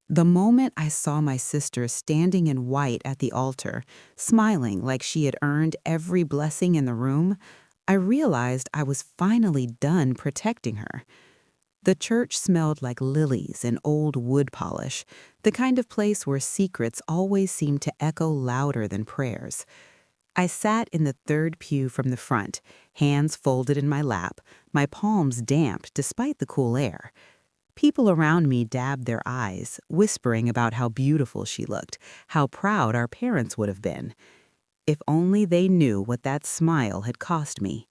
The moment I saw my sister standing in white at the altar, smiling like she had earned every blessing in the room, I realized I was finally done protecting her. The church smelled like lilies and old wood polish, the kind of place where secrets always seem to echo louder than prayers. I sat in the third pew from the front, hands folded in my lap, my palms damp despite the cool air. People around me dabbed their eyes, whispering about how beautiful she looked, how proud our parents would have been. If only they knew what that smile had cost me.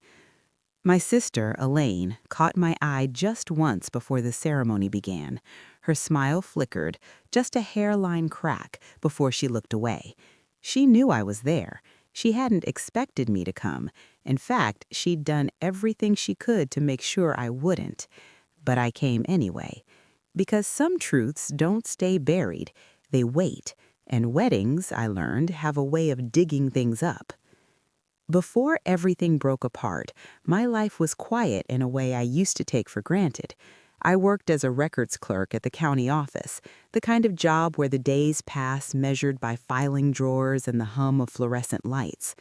My sister, Elaine, caught my eye just once before the ceremony began. Her smile flickered, just a hairline crack, before she looked away. She knew I was there. She hadn't expected me to come. In fact, she'd done everything she could to make sure I wouldn't. But I came anyway. Because some truths don't stay buried, they wait. And weddings, I learned, have a way of digging things up. Before everything broke apart, my life was quiet in a way I used to take for granted. I worked as a records clerk at the county office, the kind of job where the days pass measured by filing drawers and the hum of fluorescent lights.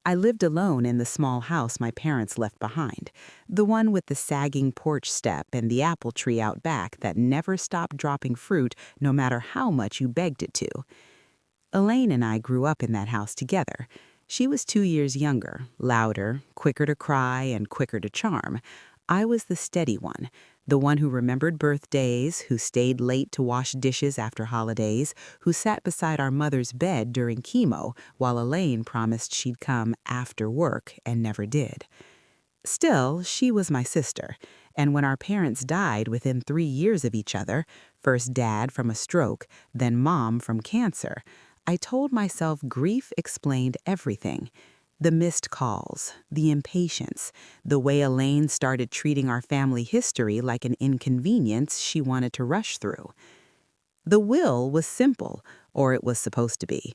I lived alone in the small house my parents left behind, the one with the sagging porch step and the apple tree out back that never stopped dropping fruit no matter how much you begged it to. Elaine and I grew up in that house together. She was 2 years younger, louder, quicker to cry, and quicker to charm. I was the steady one, the one who remembered birthdays, who stayed late to wash dishes after holidays, who sat beside our mother's bed during chemo while Elaine promised she'd come after work and never did. Still, she was my sister, and when our parents died within 3 years of each other, first dad from a stroke, then mom from cancer, I told myself grief explained everything. The missed calls, the impatience, the way Elaine started treating our family history like an inconvenience she wanted to rush through. The will was simple, or it was supposed to be.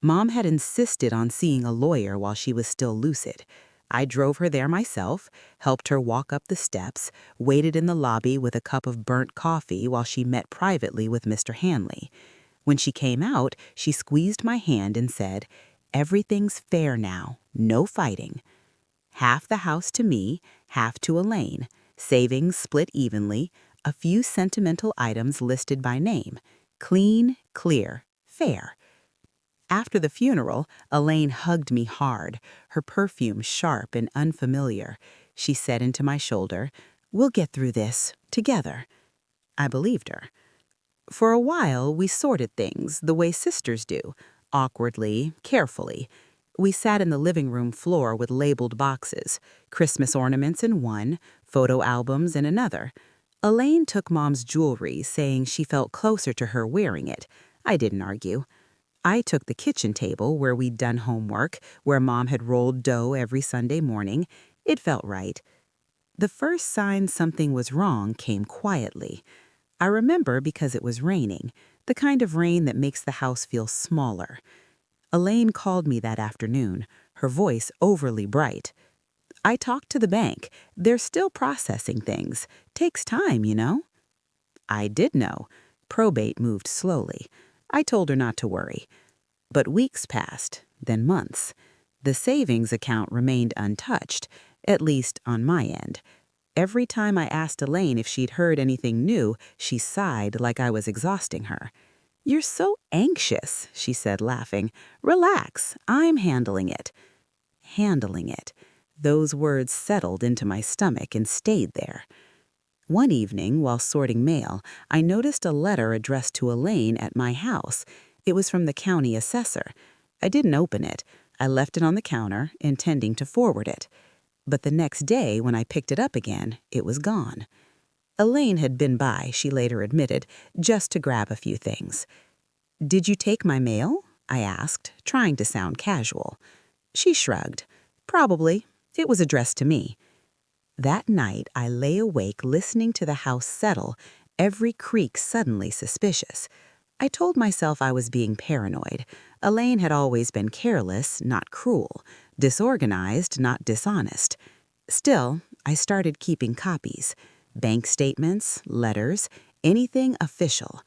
Mom had insisted on seeing a lawyer while she was still lucid. I drove her there myself, helped her walk up the steps, waited in the lobby with a cup of burnt coffee while she met privately with Mr. Hanley. When she came out, she squeezed my hand and said, "Everything's fair now, no fighting. Half the house to me, half to Elaine, savings split evenly, a few sentimental items listed by name. Clean, clear, fair." After the funeral, Elaine hugged me hard, her perfume sharp and unfamiliar. She said into my shoulder, "We'll get through this, together." I believed her. For a while, we sorted things the way sisters do, awkwardly, carefully. We sat in the living room floor with labeled boxes, Christmas ornaments in one, photo albums in another. Elaine took Mom's jewelry, saying she felt closer to her wearing it. I didn't argue. I took the kitchen table where we'd done homework, where Mom had rolled dough every Sunday morning. It felt right. The first sign something was wrong came quietly. I remember because it was raining, the kind of rain that makes the house feel smaller. Elaine called me that afternoon, her voice overly bright. "I talked to the bank. They're still processing things. Takes time, you know." I did know. Probate moved slowly. I told her not to worry. But weeks passed, then months. The savings account remained untouched, at least on my end. Every time I asked Elaine if she'd heard anything new, she sighed like I was exhausting her. "You're so anxious," she said, laughing. "Relax, I'm handling it." Handling it. Those words settled into my stomach and stayed there. One evening, while sorting mail, I noticed a letter addressed to Elaine at my house. It was from the county assessor. I didn't open it. I left it on the counter, intending to forward it. But the next day, when I picked it up again, it was gone. Elaine had been by, she later admitted, just to grab a few things. "Did you take my mail?" I asked, trying to sound casual. She shrugged. "Probably. It was addressed to me." That night, I lay awake listening to the house settle, every creak suddenly suspicious. I told myself I was being paranoid. Elaine had always been careless, not cruel, disorganized, not dishonest. Still, I started keeping copies. Bank statements, letters, anything official.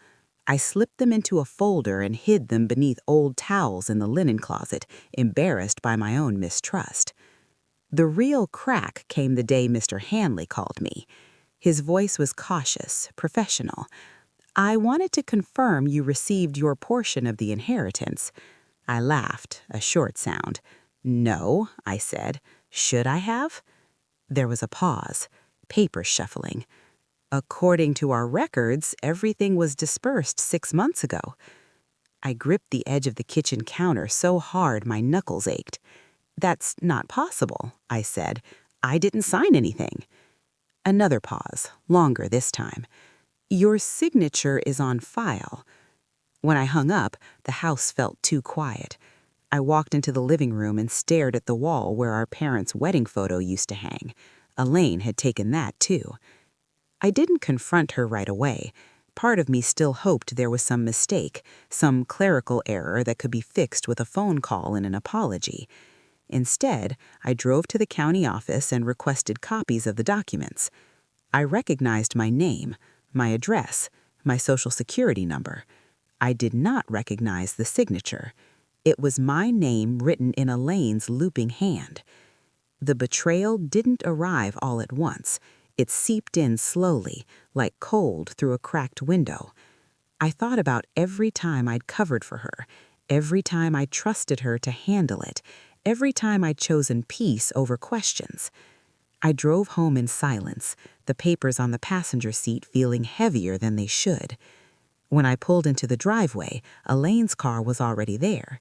I slipped them into a folder and hid them beneath old towels in the linen closet, embarrassed by my own mistrust. The real crack came the day Mr. Hanley called me. His voice was cautious, professional. "I wanted to confirm you received your portion of the inheritance." I laughed, a short sound. "No," I said. "Should I have?" There was a pause, paper shuffling. "According to our records, everything was dispersed 6 months ago." I gripped the edge of the kitchen counter so hard my knuckles ached. "That's not possible," I said. "I didn't sign anything." Another pause, longer this time. "Your signature is on file." When I hung up, the house felt too quiet. I walked into the living room and stared at the wall where our parents' wedding photo used to hang. Elaine had taken that, too. I didn't confront her right away. Part of me still hoped there was some mistake, some clerical error that could be fixed with a phone call and an apology. Instead, I drove to the county office and requested copies of the documents. I recognized my name, my address, my social security number. I did not recognize the signature. It was my name written in Elaine's looping hand. The betrayal didn't arrive all at once. It seeped in slowly, like cold through a cracked window. I thought about every time I'd covered for her, every time I trusted her to handle it, every time I'd chosen peace over questions. I drove home in silence, the papers on the passenger seat feeling heavier than they should. When I pulled into the driveway, Elaine's car was already there.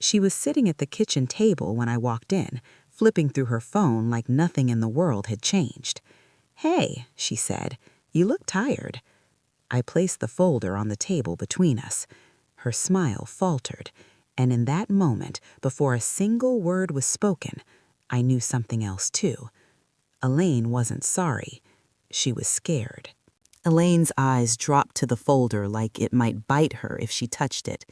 She was sitting at the kitchen table when I walked in, flipping through her phone like nothing in the world had changed. "Hey," she said, "you look tired." I placed the folder on the table between us. Her smile faltered, and in that moment, before a single word was spoken, I knew something else too. Elaine wasn't sorry. She was scared. Elaine's eyes dropped to the folder like it might bite her if she touched it.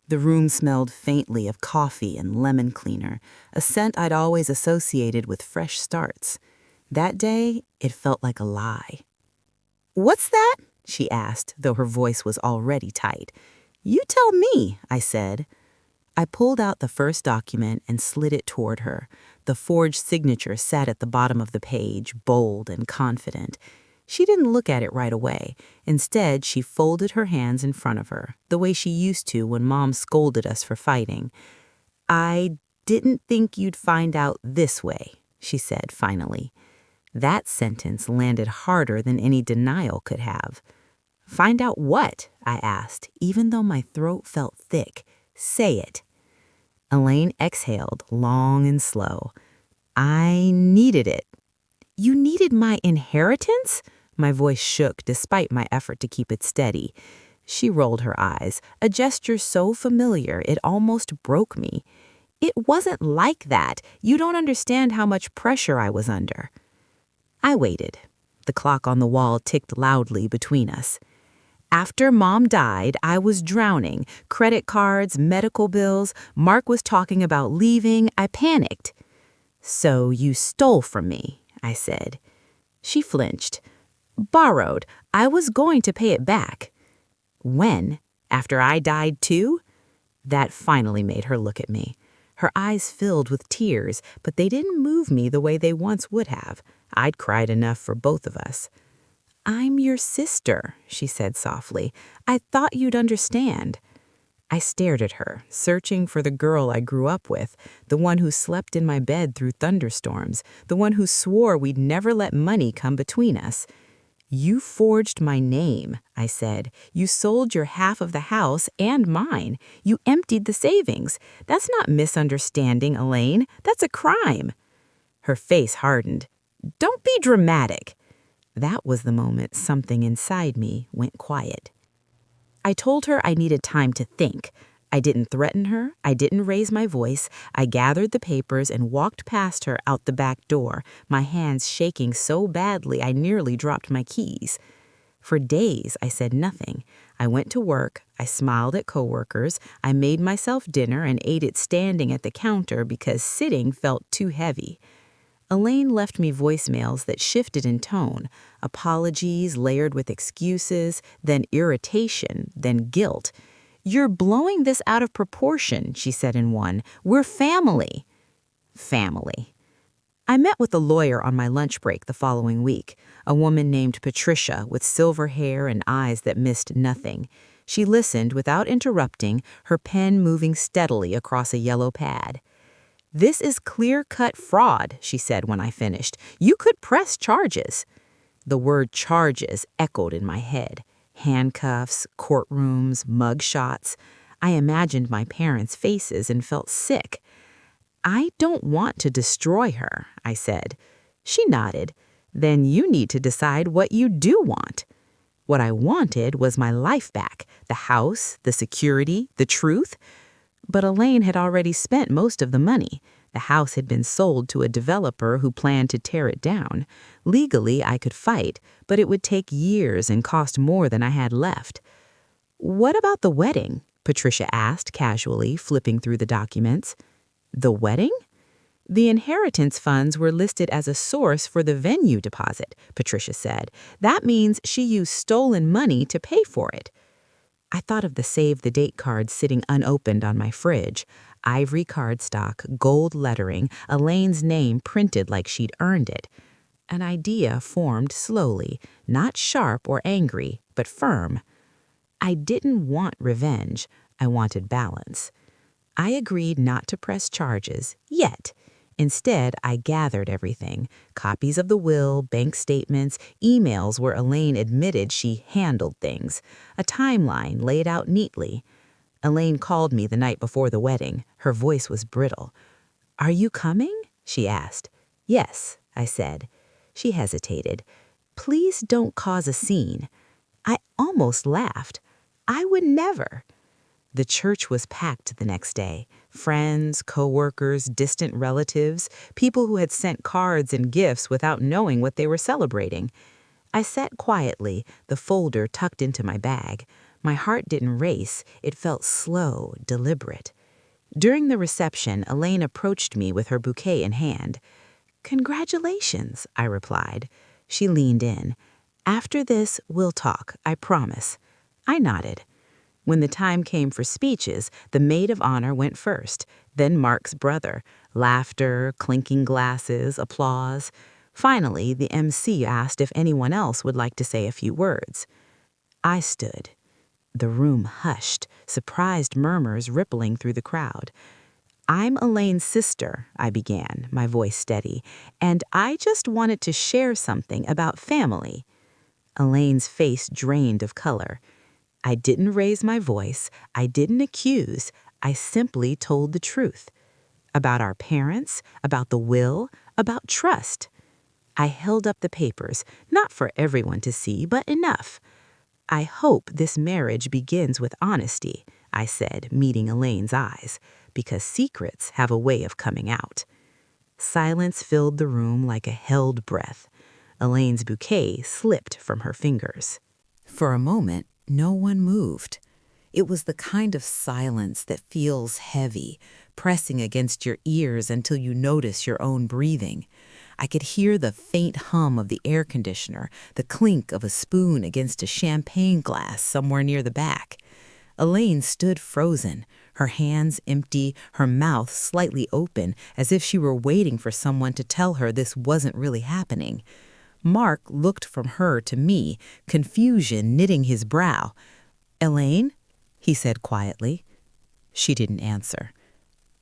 The room smelled faintly of coffee and lemon cleaner, a scent I'd always associated with fresh starts. That day, it felt like a lie. "What's that?" she asked, though her voice was already tight. "You tell me," I said. I pulled out the first document and slid it toward her. The forged signature sat at the bottom of the page, bold and confident. She didn't look at it right away. Instead, she folded her hands in front of her, the way she used to when Mom scolded us for fighting. "I didn't think you'd find out this way," she said finally. That sentence landed harder than any denial could have. "Find out what?" I asked, even though my throat felt thick. "Say it." Elaine exhaled, long and slow. "I needed it." "You needed my inheritance?" My voice shook despite my effort to keep it steady. She rolled her eyes, a gesture so familiar it almost broke me. "It wasn't like that. You don't understand how much pressure I was under." I waited. The clock on the wall ticked loudly between us. "After Mom died, I was drowning. Credit cards, medical bills. Mark was talking about leaving. I panicked." "So you stole from me," I said. She flinched. "Borrowed. I was going to pay it back." "When? After I died too?" That finally made her look at me. Her eyes filled with tears, but they didn't move me the way they once would have. I'd cried enough for both of us. "I'm your sister," she said softly. "I thought you'd understand." I stared at her, searching for the girl I grew up with, the one who slept in my bed through thunderstorms, the one who swore we'd never let money come between us. "You forged my name," I said. "You sold your half of the house and mine. You emptied the savings. That's not misunderstanding, Elaine. That's a crime." Her face hardened. "Don't be dramatic." That was the moment something inside me went quiet. I told her I needed time to think. I didn't threaten her. I didn't raise my voice. I gathered the papers and walked past her out the back door, my hands shaking so badly I nearly dropped my keys. For days, I said nothing. I went to work. I smiled at coworkers. I made myself dinner and ate it standing at the counter because sitting felt too heavy. Elaine left me voicemails that shifted in tone, apologies layered with excuses, then irritation, then guilt. "You're blowing this out of proportion," she said in one. "We're family." Family. I met with a lawyer on my lunch break the following week, a woman named Patricia with silver hair and eyes that missed nothing. She listened without interrupting, her pen moving steadily across a yellow pad. "This is clear-cut fraud," she said when I finished. "You could press charges." The word charges echoed in my head. Handcuffs, courtrooms, mugshots. I imagined my parents' faces and felt sick. "I don't want to destroy her," I said. She nodded. "Then you need to decide what you do want." What I wanted was my life back, the house, the security, the truth. But Elaine had already spent most of the money. The house had been sold to a developer who planned to tear it down. Legally, I could fight, but it would take years and cost more than I had left. "What about the wedding?" Patricia asked casually, flipping through the documents. "The wedding?" "The inheritance funds were listed as a source for the venue deposit," Patricia said. "That means she used stolen money to pay for it." I thought of the save-the-date card sitting unopened on my fridge. Ivory cardstock, gold lettering, Elaine's name printed like she'd earned it. An idea formed slowly, not sharp or angry, but firm. I didn't want revenge. I wanted balance. I agreed not to press charges, yet. Instead, I gathered everything: copies of the will, bank statements, emails where Elaine admitted she handled things, a timeline laid out neatly. Elaine called me the night before the wedding. Her voice was brittle. "Are you coming?" she asked. "Yes," I said. She hesitated. "Please don't cause a scene." I almost laughed. I would never. The church was packed the next day. Friends, coworkers, distant relatives, people who had sent cards and gifts without knowing what they were celebrating. I sat quietly, the folder tucked into my bag. My heart didn't race. It felt slow, deliberate. During the reception, Elaine approached me with her bouquet in hand. "Congratulations," I replied. She leaned in. "After this, we'll talk, I promise." I nodded. When the time came for speeches, the maid of honor went first, then Mark's brother. Laughter, clinking glasses, applause. Finally, the MC asked if anyone else would like to say a few words. I stood. The room hushed, surprised murmurs rippling through the crowd. "I'm Elaine's sister," I began, my voice steady, "and I just wanted to share something about family." Elaine's face drained of color. I didn't raise my voice. I didn't accuse. I simply told the truth. About our parents, about the will, about trust. I held up the papers, not for everyone to see, but enough. "I hope this marriage begins with honesty," I said, meeting Elaine's eyes, "because secrets have a way of coming out." Silence filled the room like a held breath. Elaine's bouquet slipped from her fingers. For a moment, no one moved. It was the kind of silence that feels heavy, pressing against your ears until you notice your own breathing. I could hear the faint hum of the air conditioner, the clink of a spoon against a champagne glass somewhere near the back. Elaine stood frozen, her hands empty, her mouth slightly open, as if she were waiting for someone to tell her this wasn't really happening. Mark looked from her to me, confusion knitting his brow. "Elaine?" he said quietly. She didn't answer.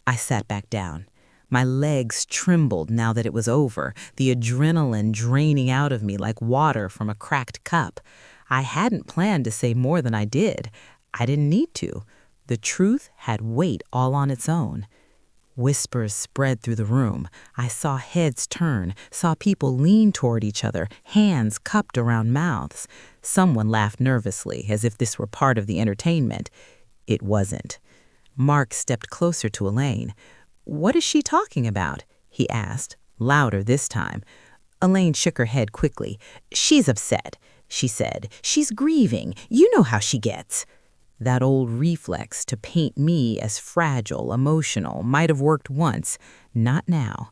I sat back down. My legs trembled now that it was over, the adrenaline draining out of me like water from a cracked cup. I hadn't planned to say more than I did. I didn't need to. The truth had weight all on its own. Whispers spread through the room. I saw heads turn, saw people lean toward each other, hands cupped around mouths. Someone laughed nervously, as if this were part of the entertainment. It wasn't. Mark stepped closer to Elaine. "What is she talking about?" he asked, louder this time. Elaine shook her head quickly. "She's upset," she said. "She's grieving. You know how she gets." That old reflex to paint me as fragile, emotional, might have worked once. Not now.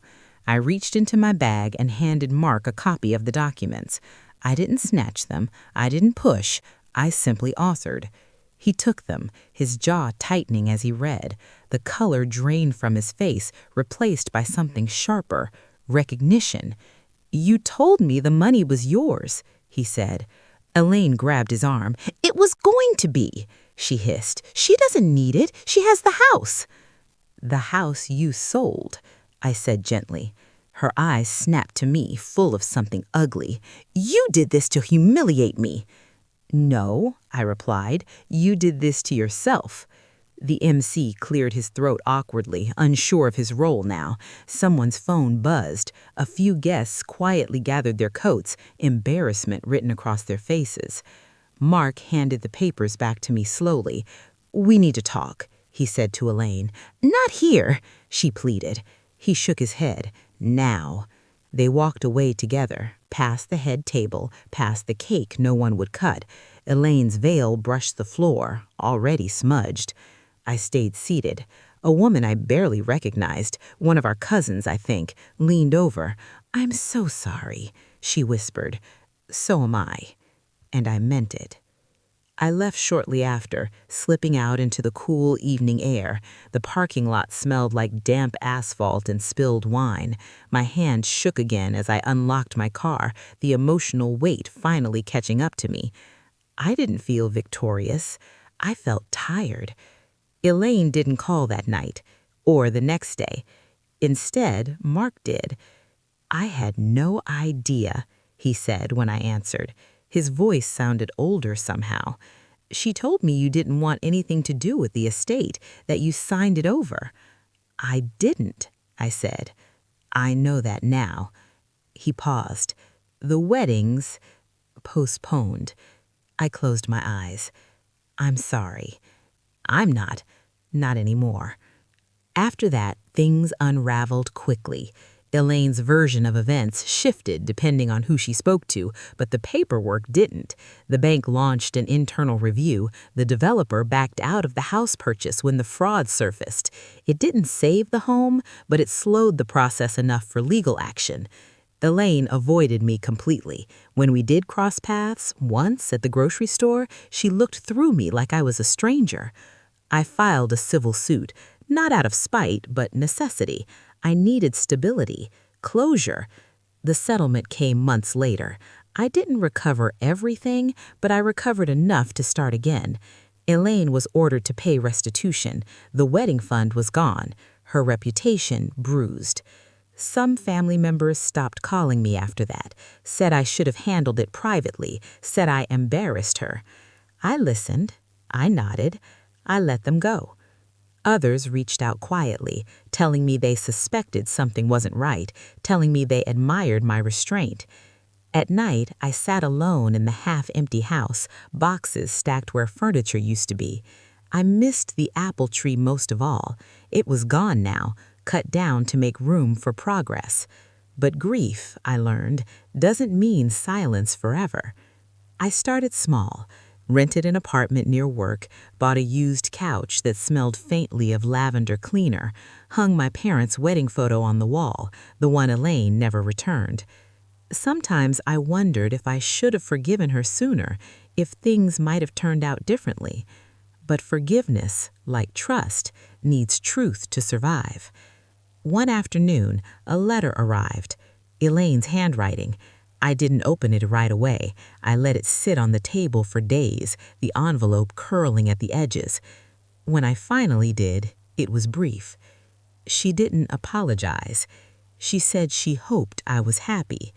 I reached into my bag and handed Mark a copy of the documents. I didn't snatch them. I didn't push. I simply authored. He took them, his jaw tightening as he read. The color drained from his face, replaced by something sharper, recognition. "You told me the money was yours," he said. Elaine grabbed his arm. "It was going to be," she hissed. "She doesn't need it. She has the house." "The house you sold," I said gently. Her eyes snapped to me, full of something ugly. "You did this to humiliate me." "No," I replied. "You did this to yourself." The MC cleared his throat awkwardly, unsure of his role now. Someone's phone buzzed. A few guests quietly gathered their coats, embarrassment written across their faces. Mark handed the papers back to me slowly. "We need to talk," he said to Elaine. "Not here," she pleaded. He shook his head. "Now." They walked away together, past the head table, past the cake no one would cut. Elaine's veil brushed the floor, already smudged. I stayed seated. A woman I barely recognized, one of our cousins, I think, leaned over. "I'm so sorry," she whispered. "So am I." And I meant it. I left shortly after, slipping out into the cool evening air. The parking lot smelled like damp asphalt and spilled wine. My hand shook again as I unlocked my car, the emotional weight finally catching up to me. I didn't feel victorious. I felt tired. Elaine didn't call that night, or the next day. Instead, Mark did. "I had no idea," he said when I answered. His voice sounded older somehow. "She told me you didn't want anything to do with the estate, that you signed it over." "I didn't," I said. "I know that now." He paused. "The weddings postponed." I closed my eyes. "I'm sorry." "I'm not anymore." After that, things unraveled quickly. Elaine's version of events shifted depending on who she spoke to, but the paperwork didn't. The bank launched an internal review. The developer backed out of the house purchase when the fraud surfaced. It didn't save the home, but it slowed the process enough for legal action. Elaine avoided me completely. When we did cross paths, once at the grocery store, she looked through me like I was a stranger. I filed a civil suit, not out of spite, but necessity. I needed stability, closure. The settlement came months later. I didn't recover everything, but I recovered enough to start again. Elaine was ordered to pay restitution. The wedding fund was gone, her reputation bruised. Some family members stopped calling me after that, said I should have handled it privately, said I embarrassed her. I listened. I nodded. I let them go. Others reached out quietly, telling me they suspected something wasn't right, telling me they admired my restraint. At night, I sat alone in the half-empty house, boxes stacked where furniture used to be. I missed the apple tree most of all. It was gone now, cut down to make room for progress. But grief, I learned, doesn't mean silence forever. I started small. Rented an apartment near work, bought a used couch that smelled faintly of lavender cleaner, hung my parents' wedding photo on the wall, the one Elaine never returned. Sometimes I wondered if I should have forgiven her sooner, if things might have turned out differently. But forgiveness, like trust, needs truth to survive. One afternoon, a letter arrived. Elaine's handwriting. I didn't open it right away. I let it sit on the table for days, the envelope curling at the edges. When I finally did, it was brief. She didn't apologize. She said she hoped I was happy.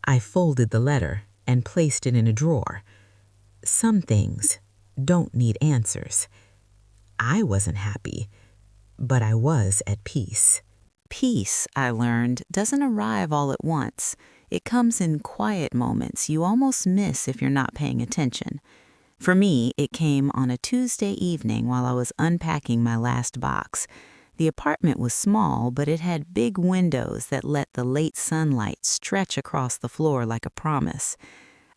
I folded the letter and placed it in a drawer. Some things don't need answers. I wasn't happy, but I was at peace. Peace, I learned, doesn't arrive all at once. It comes in quiet moments you almost miss if you're not paying attention. For me, it came on a Tuesday evening while I was unpacking my last box. The apartment was small, but it had big windows that let the late sunlight stretch across the floor like a promise.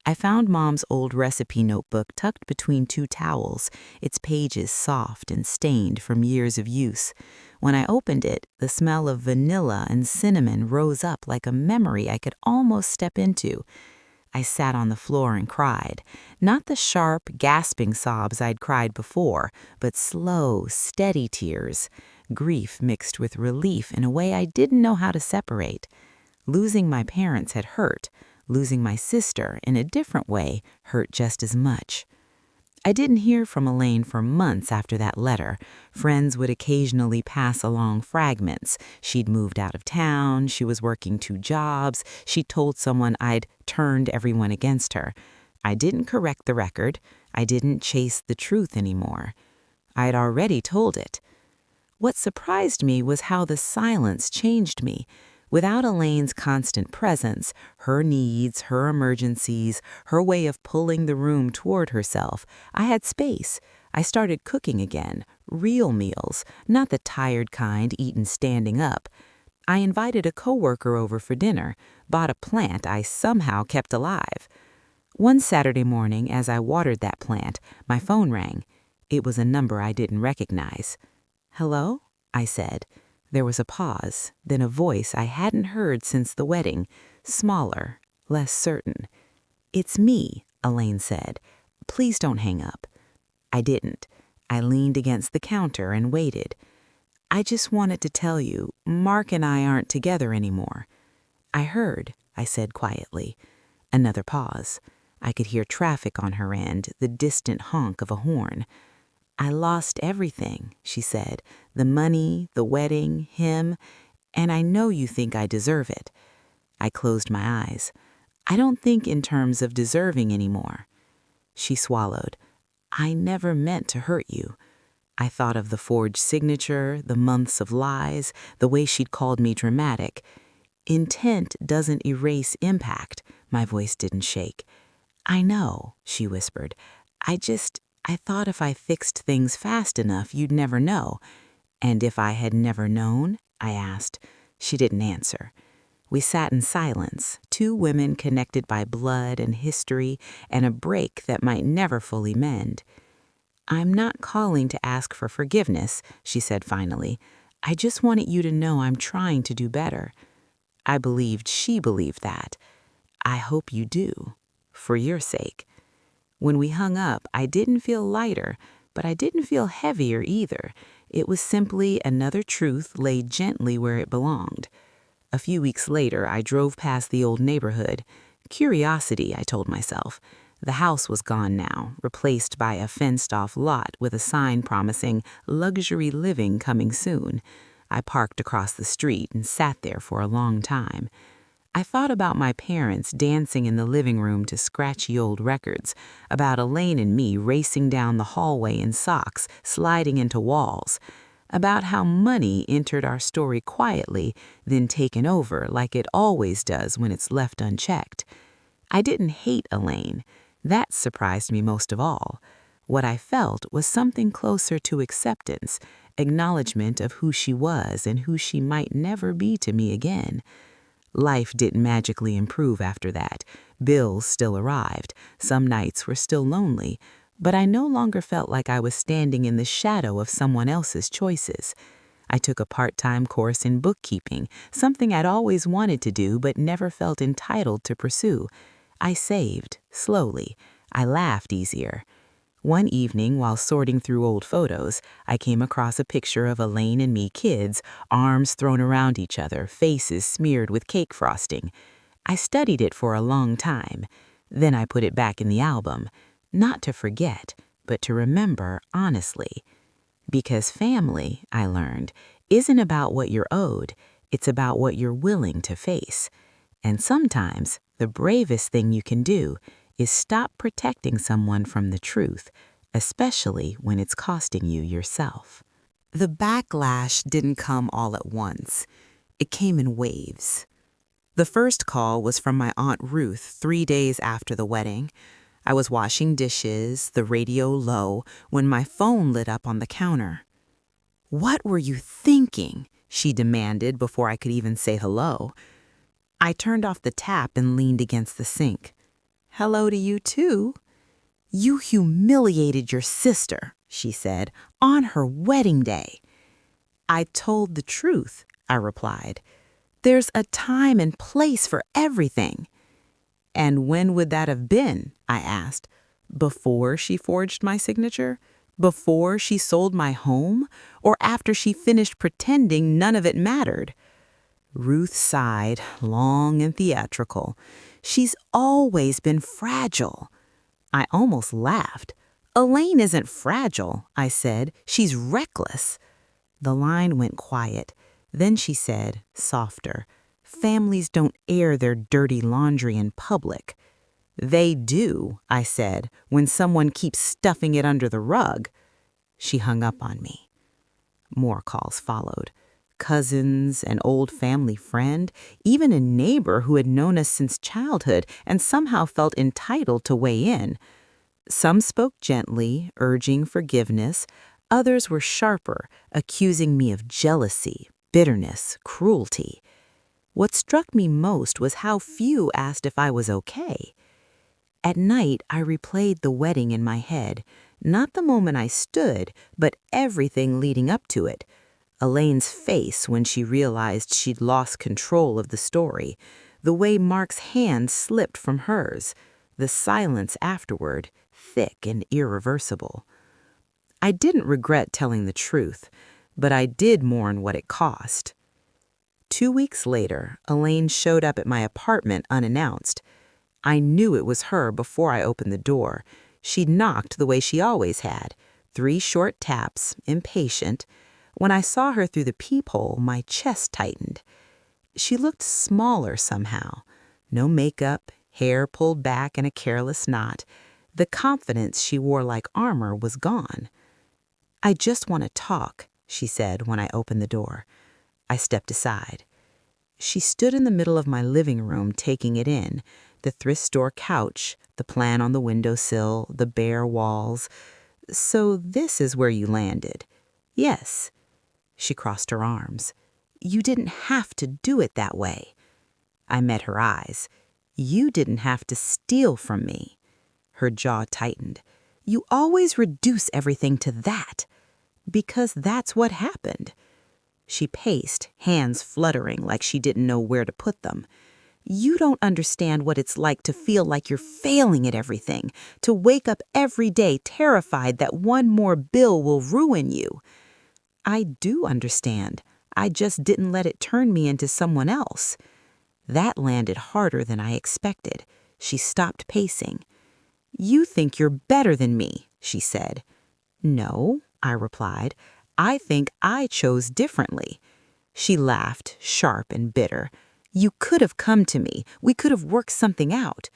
I found Mom's old recipe notebook tucked between two towels, its pages soft and stained from years of use. When I opened it, the smell of vanilla and cinnamon rose up like a memory I could almost step into. I sat on the floor and cried. Not the sharp, gasping sobs I'd cried before, but slow, steady tears. Grief mixed with relief in a way I didn't know how to separate. Losing my parents had hurt. Losing my sister, in a different way, hurt just as much. I didn't hear from Elaine for months after that letter. Friends would occasionally pass along fragments. She'd moved out of town, she was working 2 jobs, she told someone I'd turned everyone against her. I didn't correct the record. I didn't chase the truth anymore. I'd already told it. What surprised me was how the silence changed me. Without Elaine's constant presence, her needs, her emergencies, her way of pulling the room toward herself, I had space. I started cooking again, real meals, not the tired kind eaten standing up. I invited a coworker over for dinner, bought a plant I somehow kept alive. One Saturday morning, as I watered that plant, my phone rang. It was a number I didn't recognize. "Hello?" I said. There was a pause, then a voice I hadn't heard since the wedding, smaller, less certain. "It's me," Elaine said. "Please don't hang up." I didn't. I leaned against the counter and waited. "I just wanted to tell you, Mark and I aren't together anymore." "I heard," I said quietly. Another pause. I could hear traffic on her end, the distant honk of a horn. "I lost everything," she said. "The money, the wedding, him, and I know you think I deserve it." I closed my eyes. "I don't think in terms of deserving anymore." She swallowed. "I never meant to hurt you." I thought of the forged signature, the months of lies, the way she'd called me dramatic. "Intent doesn't erase impact." My voice didn't shake. "I know," she whispered. I thought if I fixed things fast enough, you'd never know." "And if I had never known?" I asked. She didn't answer. We sat in silence, 2 women connected by blood and history and a break that might never fully mend. "I'm not calling to ask for forgiveness," she said finally. "I just wanted you to know I'm trying to do better." I believed she believed that. "I hope you do, for your sake." When we hung up, I didn't feel lighter, but I didn't feel heavier either. It was simply another truth laid gently where it belonged. A few weeks later, I drove past the old neighborhood. Curiosity, I told myself. The house was gone now, replaced by a fenced-off lot with a sign promising luxury living coming soon. I parked across the street and sat there for a long time. I thought about my parents dancing in the living room to scratchy old records, about Elaine and me racing down the hallway in socks, sliding into walls, about how money entered our story quietly, then taken over like it always does when it's left unchecked. I didn't hate Elaine. That surprised me most of all. What I felt was something closer to acceptance, acknowledgement of who she was and who she might never be to me again. Life didn't magically improve after that. Bills still arrived. Some nights were still lonely. But I no longer felt like I was standing in the shadow of someone else's choices. I took a part-time course in bookkeeping, something I'd always wanted to do but never felt entitled to pursue. I saved, slowly. I laughed easier. One evening, while sorting through old photos, I came across a picture of Elaine and me kids, arms thrown around each other, faces smeared with cake frosting. I studied it for a long time. Then I put it back in the album, not to forget, but to remember honestly. Because family, I learned, isn't about what you're owed, it's about what you're willing to face. And sometimes, the bravest thing you can do is stop protecting someone from the truth, especially when it's costing you yourself. The backlash didn't come all at once. It came in waves. The first call was from my Aunt Ruth 3 days after the wedding. I was washing dishes, the radio low, when my phone lit up on the counter. "What were you thinking?" she demanded before I could even say hello. I turned off the tap and leaned against the sink. "Hello to you too." "You humiliated your sister," she said, "on her wedding day." I told the truth, I replied. There's a time and place for everything. And when would that have been? I asked. Before she forged my signature? Before she sold my home? Or after she finished pretending none of it mattered? Ruth sighed, long and theatrical. She's always been fragile. I almost laughed. Elaine isn't fragile, I said. She's reckless. The line went quiet. Then she said, softer, families don't air their dirty laundry in public. They do, I said, when someone keeps stuffing it under the rug. She hung up on me. More calls followed. Cousins, an old family friend, even a neighbor who had known us since childhood and somehow felt entitled to weigh in. Some spoke gently, urging forgiveness. Others were sharper, accusing me of jealousy, bitterness, cruelty. What struck me most was how few asked if I was okay. At night, I replayed the wedding in my head, not the moment I stood, but everything leading up to it. Elaine's face when she realized she'd lost control of the story, the way Mark's hand slipped from hers, the silence afterward, thick and irreversible. I didn't regret telling the truth, but I did mourn what it cost. 2 weeks later, Elaine showed up at my apartment unannounced. I knew it was her before I opened the door. She knocked the way she always had, 3 short taps, impatient. When I saw her through the peephole, my chest tightened. She looked smaller somehow. No makeup, hair pulled back in a careless knot. The confidence she wore like armor was gone. I just want to talk, she said when I opened the door. I stepped aside. She stood in the middle of my living room taking it in, the thrift store couch, the plan on the windowsill, the bare walls. So this is where you landed. Yes. She crossed her arms. You didn't have to do it that way. I met her eyes. You didn't have to steal from me. Her jaw tightened. You always reduce everything to that. Because that's what happened. She paced, hands fluttering like she didn't know where to put them. You don't understand what it's like to feel like you're failing at everything, to wake up every day terrified that one more bill will ruin you. I do understand. I just didn't let it turn me into someone else. That landed harder than I expected. She stopped pacing. You think you're better than me, she said. No, I replied. I think I chose differently. She laughed, sharp and bitter. You could have come to me. We could have worked something out.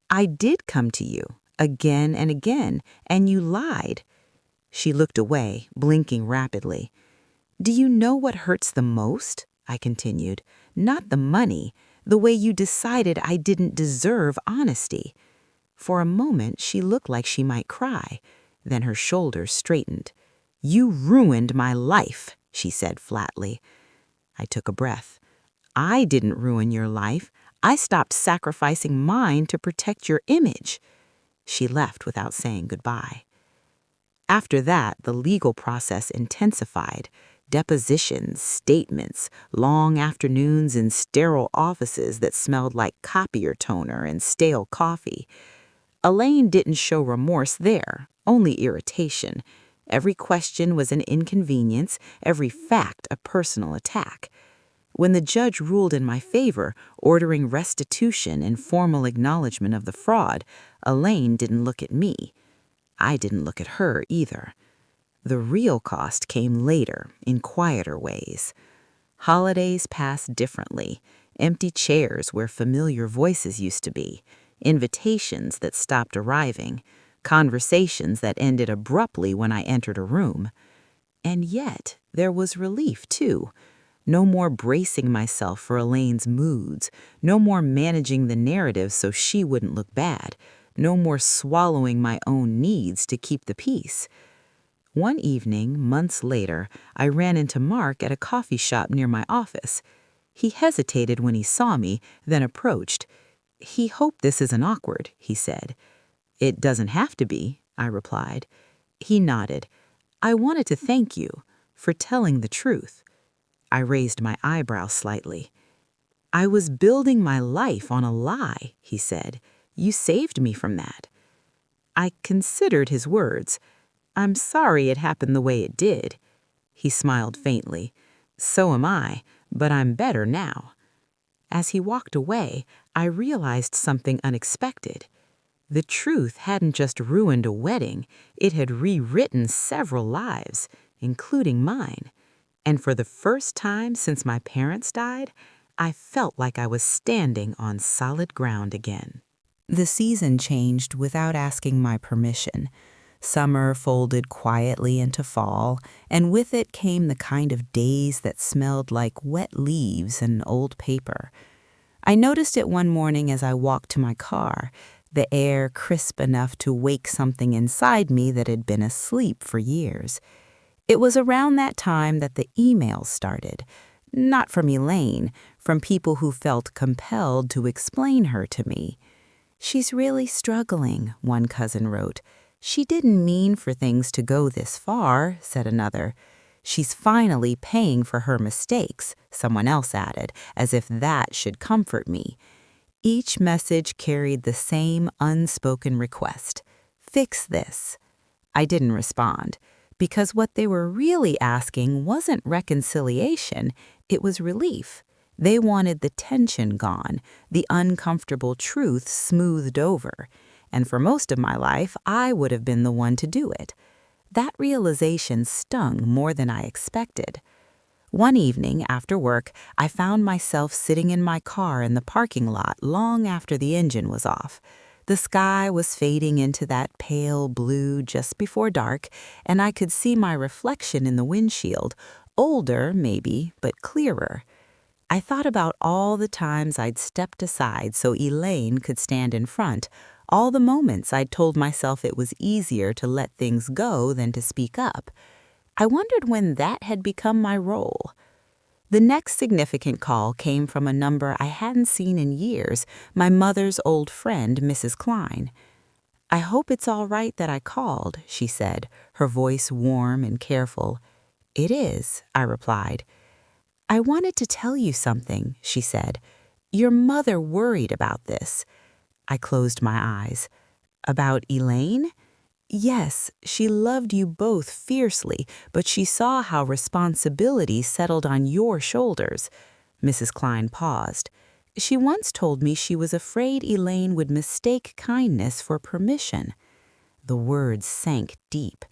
I did come to you, again and again, and you lied. She looked away, blinking rapidly. Do you know what hurts the most? I continued. Not the money, the way you decided I didn't deserve honesty. For a moment, she looked like she might cry. Then her shoulders straightened. You ruined my life, she said flatly. I took a breath. I didn't ruin your life. I stopped sacrificing mine to protect your image. She left without saying goodbye. After that, the legal process intensified. Depositions, statements, long afternoons in sterile offices that smelled like copier toner and stale coffee. Elaine didn't show remorse there, only irritation. Every question was an inconvenience, every fact a personal attack. When the judge ruled in my favor, ordering restitution and formal acknowledgement of the fraud, Elaine didn't look at me. I didn't look at her either. The real cost came later, in quieter ways. Holidays passed differently, empty chairs where familiar voices used to be, invitations that stopped arriving, conversations that ended abruptly when I entered a room. And yet, there was relief, too. No more bracing myself for Elaine's moods, no more managing the narrative so she wouldn't look bad, no more swallowing my own needs to keep the peace. One evening, months later, I ran into Mark at a coffee shop near my office. He hesitated when he saw me, then approached. He hoped this isn't awkward, he said. It doesn't have to be, I replied. He nodded. I wanted to thank you. for telling the truth. I raised my eyebrows slightly. I was building my life on a lie, he said. You saved me from that. I considered his words. I'm sorry it happened the way it did. He smiled faintly. So am I, but I'm better now. As he walked away, I realized something unexpected. The truth hadn't just ruined a wedding, it had rewritten several lives, including mine. And for the first time since my parents died, I felt like I was standing on solid ground again. The season changed without asking my permission. Summer folded quietly into fall, and with it came the kind of days that smelled like wet leaves and old paper. I noticed it one morning as I walked to my car, the air crisp enough to wake something inside me that had been asleep for years. It was around that time that the emails started. Not from Elaine, from people who felt compelled to explain her to me. She's really struggling, one cousin wrote. She didn't mean for things to go this far, said another. She's finally paying for her mistakes, someone else added, as if that should comfort me. Each message carried the same unspoken request. Fix this. I didn't respond, because what they were really asking wasn't reconciliation, it was relief. They wanted the tension gone, the uncomfortable truth smoothed over. And for most of my life, I would have been the one to do it. That realization stung more than I expected. One evening after work, I found myself sitting in my car in the parking lot long after the engine was off. The sky was fading into that pale blue just before dark, and I could see my reflection in the windshield, older maybe, but clearer. I thought about all the times I'd stepped aside so Elaine could stand in front, all the moments I'd told myself it was easier to let things go than to speak up. I wondered when that had become my role. The next significant call came from a number I hadn't seen in years, my mother's old friend, Mrs. Klein. I hope it's all right that I called, she said, her voice warm and careful. It is, I replied. I wanted to tell you something, she said. Your mother worried about this. I closed my eyes. About Elaine? Yes, she loved you both fiercely, but she saw how responsibility settled on your shoulders. Mrs. Klein paused. She once told me she was afraid Elaine would mistake kindness for permission. The words sank deep.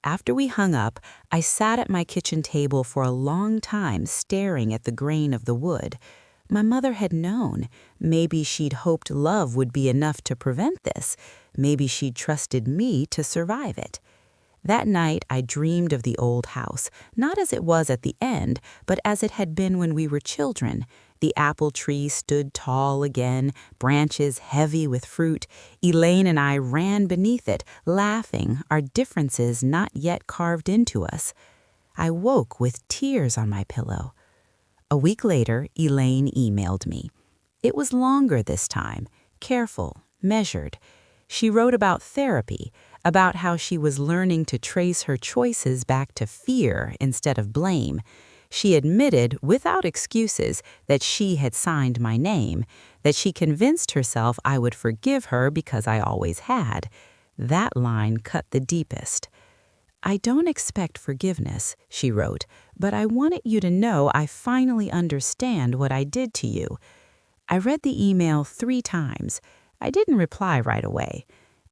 After we hung up, I sat at my kitchen table for a long time staring at the grain of the wood. My mother had known. Maybe she'd hoped love would be enough to prevent this. Maybe she'd trusted me to survive it. That night, I dreamed of the old house, not as it was at the end, but as it had been when we were children. The apple tree stood tall again, branches heavy with fruit. Elaine and I ran beneath it, laughing, our differences not yet carved into us. I woke with tears on my pillow. A week later, Elaine emailed me. It was longer this time, careful, measured. She wrote about therapy, about how she was learning to trace her choices back to fear instead of blame. She admitted, without excuses, that she had signed my name, that she convinced herself I would forgive her because I always had. That line cut the deepest. I don't expect forgiveness, she wrote, but I wanted you to know I finally understand what I did to you. I read the email 3 times. I didn't reply right away.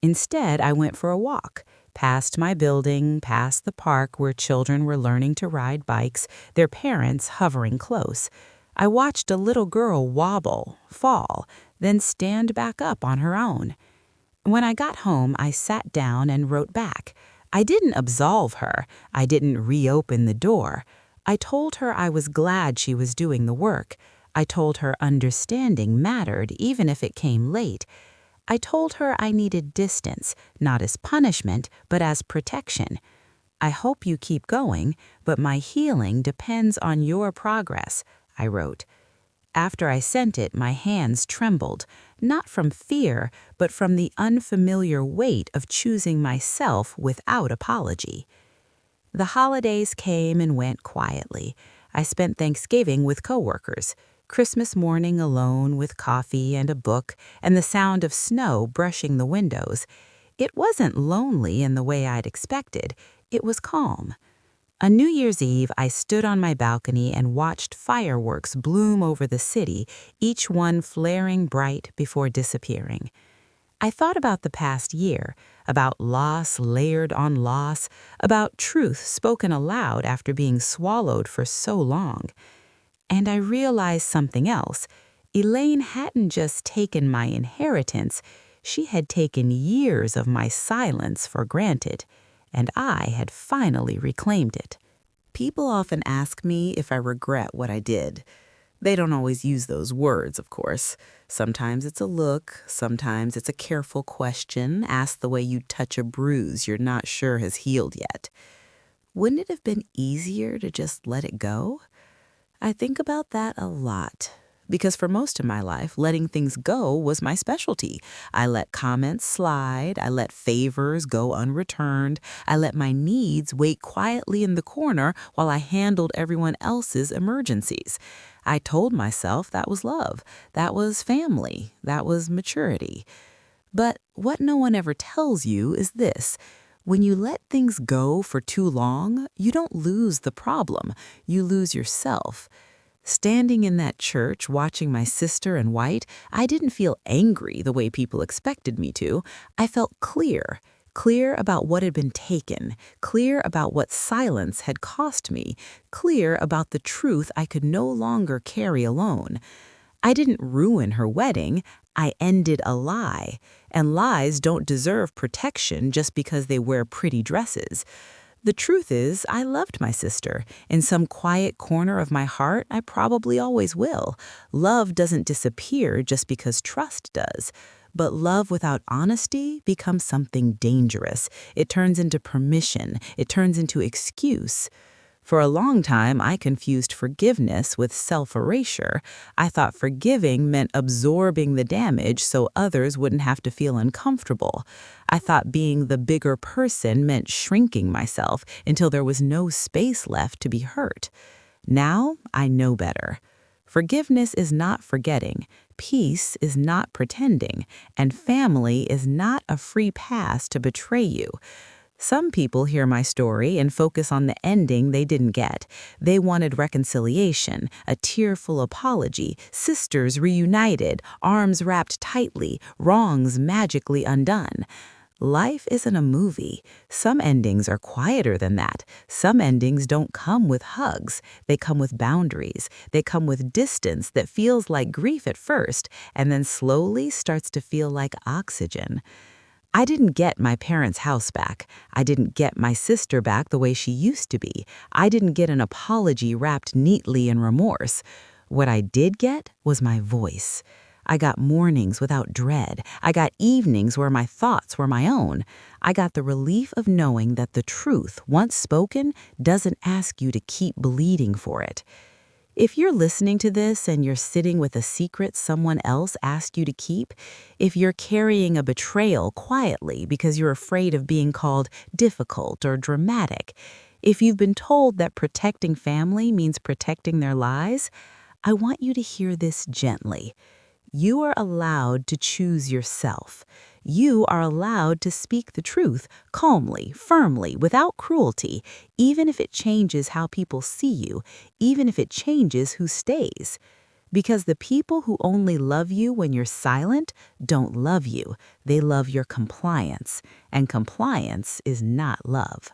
Instead, I went for a walk, past my building, past the park where children were learning to ride bikes, their parents hovering close. I watched a little girl wobble, fall, then stand back up on her own. When I got home, I sat down and wrote back. I didn't absolve her. I didn't reopen the door. I told her I was glad she was doing the work. I told her understanding mattered, even if it came late. I told her I needed distance, not as punishment, but as protection. I hope you keep going, but my healing depends on your progress, I wrote. After I sent it, my hands trembled, not from fear, but from the unfamiliar weight of choosing myself without apology. The holidays came and went quietly. I spent Thanksgiving with coworkers, Christmas morning alone with coffee and a book and the sound of snow brushing the windows. It wasn't lonely in the way I'd expected. It was calm. On New Year's Eve, I stood on my balcony and watched fireworks bloom over the city, each one flaring bright before disappearing. I thought about the past year, about loss layered on loss, about truth spoken aloud after being swallowed for so long. And I realized something else. Elaine hadn't just taken my inheritance, she had taken years of my silence for granted, and I had finally reclaimed it. People often ask me if I regret what I did. They don't always use those words, of course. Sometimes it's a look, sometimes it's a careful question, asked the way you touch a bruise you're not sure has healed yet. Wouldn't it have been easier to just let it go? I think about that a lot. Because for most of my life, letting things go was my specialty. I let comments slide, I let favors go unreturned, I let my needs wait quietly in the corner while I handled everyone else's emergencies. I told myself that was love, that was family, that was maturity. But what no one ever tells you is this. When you let things go for too long, you don't lose the problem, you lose yourself. Standing in that church, watching my sister in white, I didn't feel angry the way people expected me to. I felt clear. Clear about what had been taken, clear about what silence had cost me, clear about the truth I could no longer carry alone. I didn't ruin her wedding, I ended a lie. And lies don't deserve protection just because they wear pretty dresses. The truth is, I loved my sister. In some quiet corner of my heart, I probably always will. Love doesn't disappear just because trust does. But love without honesty becomes something dangerous. It turns into permission. It turns into excuse. For a long time, I confused forgiveness with self-erasure. I thought forgiving meant absorbing the damage so others wouldn't have to feel uncomfortable. I thought being the bigger person meant shrinking myself until there was no space left to be hurt. Now, I know better. Forgiveness is not forgetting, peace is not pretending, and family is not a free pass to betray you. Some people hear my story and focus on the ending they didn't get. They wanted reconciliation, a tearful apology, sisters reunited, arms wrapped tightly, wrongs magically undone. Life isn't a movie. Some endings are quieter than that. Some endings don't come with hugs. They come with boundaries. They come with distance that feels like grief at first and then slowly starts to feel like oxygen. I didn't get my parents' house back. I didn't get my sister back the way she used to be. I didn't get an apology wrapped neatly in remorse. What I did get was my voice. I got mornings without dread. I got evenings where my thoughts were my own. I got the relief of knowing that the truth, once spoken, doesn't ask you to keep bleeding for it. If you're listening to this and you're sitting with a secret someone else asked you to keep, if you're carrying a betrayal quietly because you're afraid of being called difficult or dramatic, if you've been told that protecting family means protecting their lies, I want you to hear this gently. You are allowed to choose yourself. You are allowed to speak the truth calmly, firmly, without cruelty, even if it changes how people see you, even if it changes who stays. Because the people who only love you when you're silent don't love you. They love your compliance, and compliance is not love.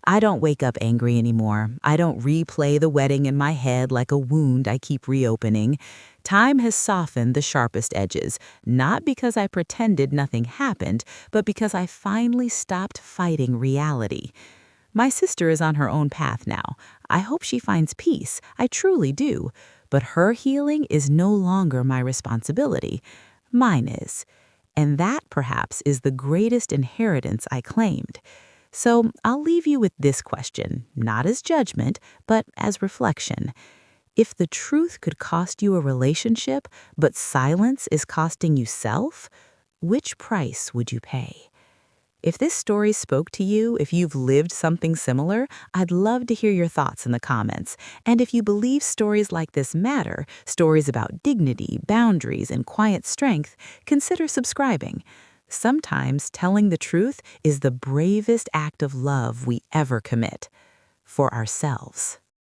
I don't wake up angry anymore. I don't replay the wedding in my head like a wound I keep reopening. Time has softened the sharpest edges, not because I pretended nothing happened, but because I finally stopped fighting reality. My sister is on her own path now. I hope she finds peace. I truly do. But her healing is no longer my responsibility. Mine is. And that, perhaps, is the greatest inheritance I claimed. So I'll leave you with this question, not as judgment, but as reflection. If the truth could cost you a relationship, but silence is costing you self, which price would you pay? If this story spoke to you, if you've lived something similar, I'd love to hear your thoughts in the comments. And if you believe stories like this matter, stories about dignity, boundaries, and quiet strength, consider subscribing. Sometimes telling the truth is the bravest act of love we ever commit for ourselves.